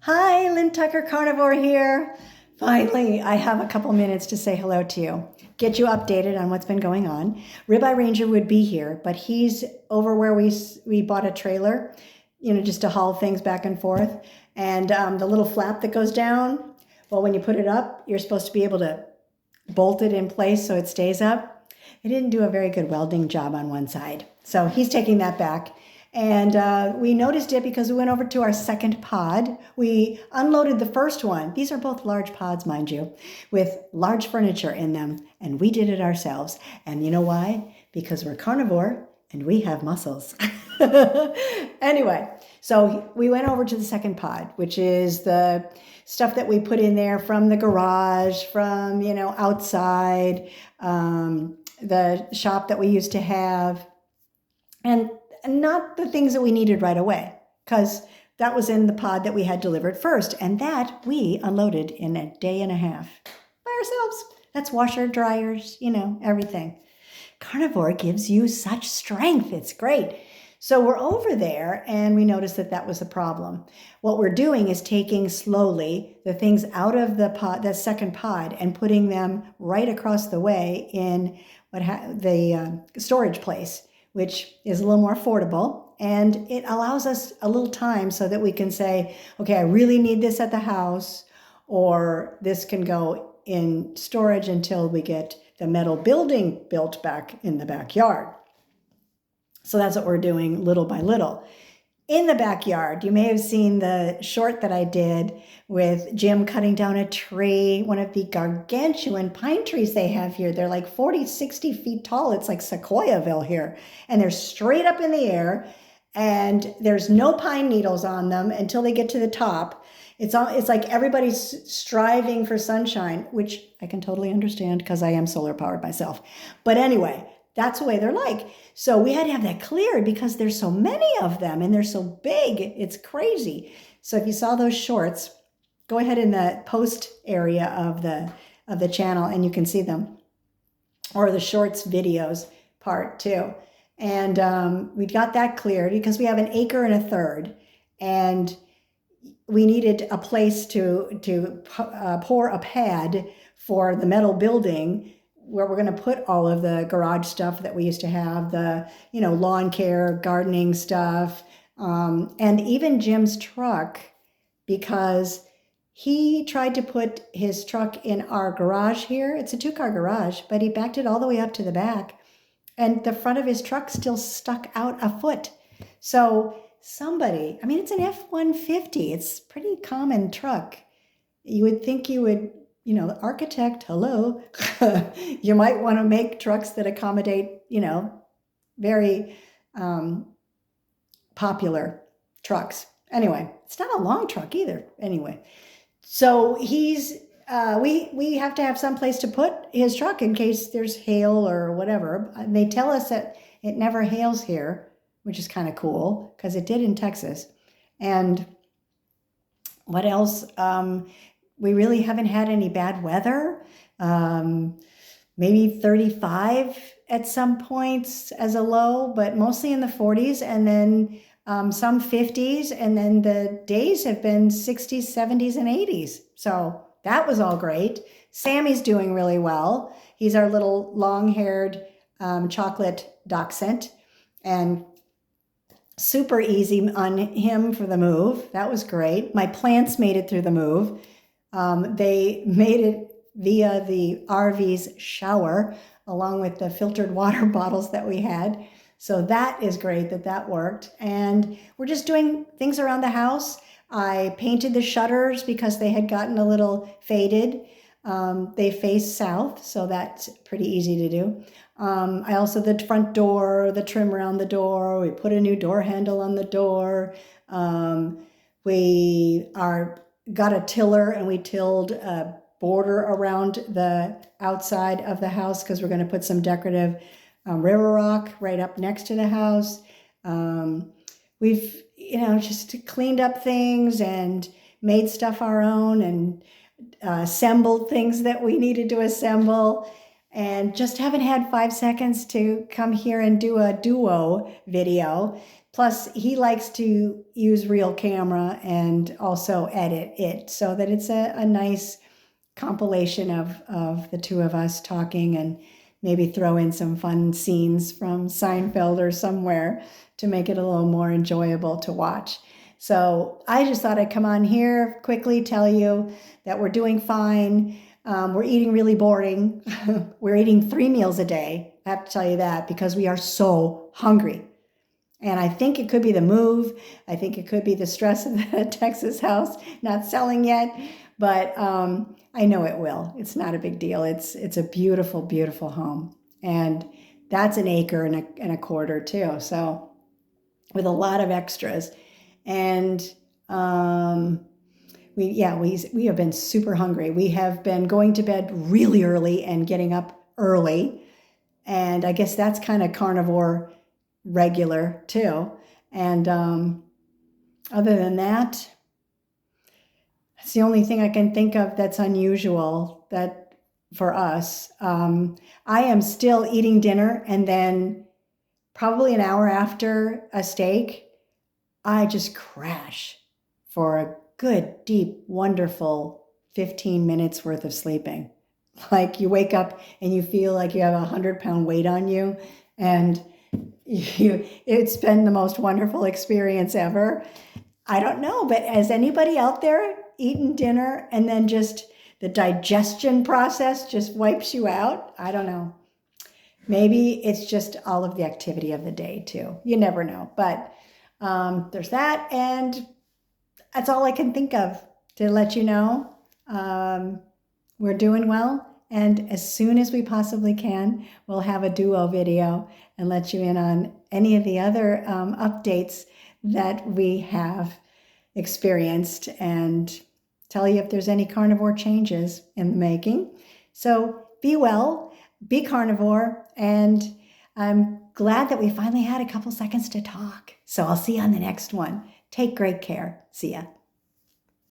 Hi, Lynn Tucker Carnivore here. Finally, I have a couple minutes to say hello to you, get you updated on what's been going on. Ribeye Ranger would be here, but he's over where we bought a trailer, just to haul things back and forth. And the little flap that goes down, well, when you put it up, you're supposed to be able to bolt it in place so it stays up. It didn't do a very good welding job on one side. So he's taking that back. And we noticed it because we went over to our second pod. We unloaded the first one. These are both large pods, mind you, with large furniture in them. And we did it ourselves. And you know why? Because we're carnivore and we have muscles. Anyway, so we went over to the second pod, which is the stuff that we put in there from the garage, from, outside, the shop that we used to have. And not the things that we needed right away, because that was in the pod that we had delivered first. And that we unloaded in a day and a half by ourselves. That's washer, dryers, everything. Carnivore gives you such strength. It's great. So we're over there and we noticed that that was a problem. What we're doing is taking slowly the things out of the second pod and putting them right across the way in the storage place, which is a little more affordable. And it allows us a little time so that we can say, okay, I really need this at the house, or this can go in storage until we get the metal building built back in the backyard. So that's what we're doing little by little. In the backyard, you may have seen the short that I did with Jim cutting down a tree, one of the gargantuan pine trees they have here. They're like 40, 60 feet tall. It's like Sequoiaville here. And they're straight up in the air. And there's no pine needles on them until they get to the top. It's like everybody's striving for sunshine, which I can totally understand because I am solar powered myself. But anyway, that's the way they're like. So we had to have that cleared because there's so many of them and they're so big. It's crazy. So if you saw those shorts, go ahead in the post area of the channel and you can see them, or the shorts videos part too. And we got that cleared because we have an acre and a third, and we needed a place to pour a pad for the metal building where we're going to put all of the garage stuff that we used to have, the, lawn care, gardening stuff, and even Jim's truck, because he tried to put his truck in our garage here. It's a 2-car garage, but he backed it all the way up to the back, and the front of his truck still stuck out a foot. So somebody, it's an F-150. It's a pretty common truck. You would think you would, architect, hello, you might want to make trucks that accommodate, very popular trucks. Anyway, it's not a long truck either. Anyway, so he's, we have to have some place to put his truck in case there's hail or whatever. And they tell us that it never hails here, which is kind of cool because it did in Texas. And what else? We really haven't had any bad weather. Maybe 35 at some points as a low, but mostly in the 40s, and then some 50s, and then the days have been 60s, 70s, and 80s. So that was all great. Sammy's doing really well. He's our little long-haired chocolate dachshund, and super easy on him for the move. That was great. My plants made it through the move. They made it via the RV's shower, along with the filtered water bottles that we had. So that is great that worked. And we're just doing things around the house. I painted the shutters because they had gotten a little faded. They face south, so that's pretty easy to do. I also, the front door, the trim around the door, we put a new door handle on the door. We got a tiller and we tilled a border around the outside of the house because we're going to put some decorative river rock right up next to the house. We've, just cleaned up things and made stuff our own, and assembled things that we needed to assemble, and just haven't had 5 seconds to come here and do a duo video Plus, he likes to use real camera and also edit it so that it's a nice compilation of the two of us talking, and maybe throw in some fun scenes from Seinfeld or somewhere to make it a little more enjoyable to watch. So I just thought I'd come on here, quickly tell you that we're doing fine. We're eating really boring. We're eating 3 meals a day. I have to tell you that because we are so hungry. And I think it could be the move. I think it could be the stress of the Texas house not selling yet. But I know it will. It's not a big deal. It's a beautiful, beautiful home. And that's an acre and a quarter too. So with a lot of extras. And we have been super hungry. We have been going to bed really early and getting up early. And I guess that's kind of carnivore regular too. And other than that, it's the only thing I can think of that's unusual that for us. I am still eating dinner, and then probably an hour after a steak, I just crash for a good, deep, wonderful 15 minutes worth of sleeping. Like you wake up and you feel like you have a 100-pound weight on you, and it's been the most wonderful experience ever. I don't know, but has anybody out there eaten dinner and then just the digestion process just wipes you out? I don't know. Maybe it's just all of the activity of the day too. You never know. But there's that, and that's all I can think of to let you know. We're doing well, and as soon as we possibly can, we'll have a duo video and let you in on any of the other updates that we have experienced and tell you if there's any carnivore changes in the making. So be well, be carnivore, and I'm glad that we finally had a couple seconds to talk. So I'll see you on the next one. Take great care. See ya.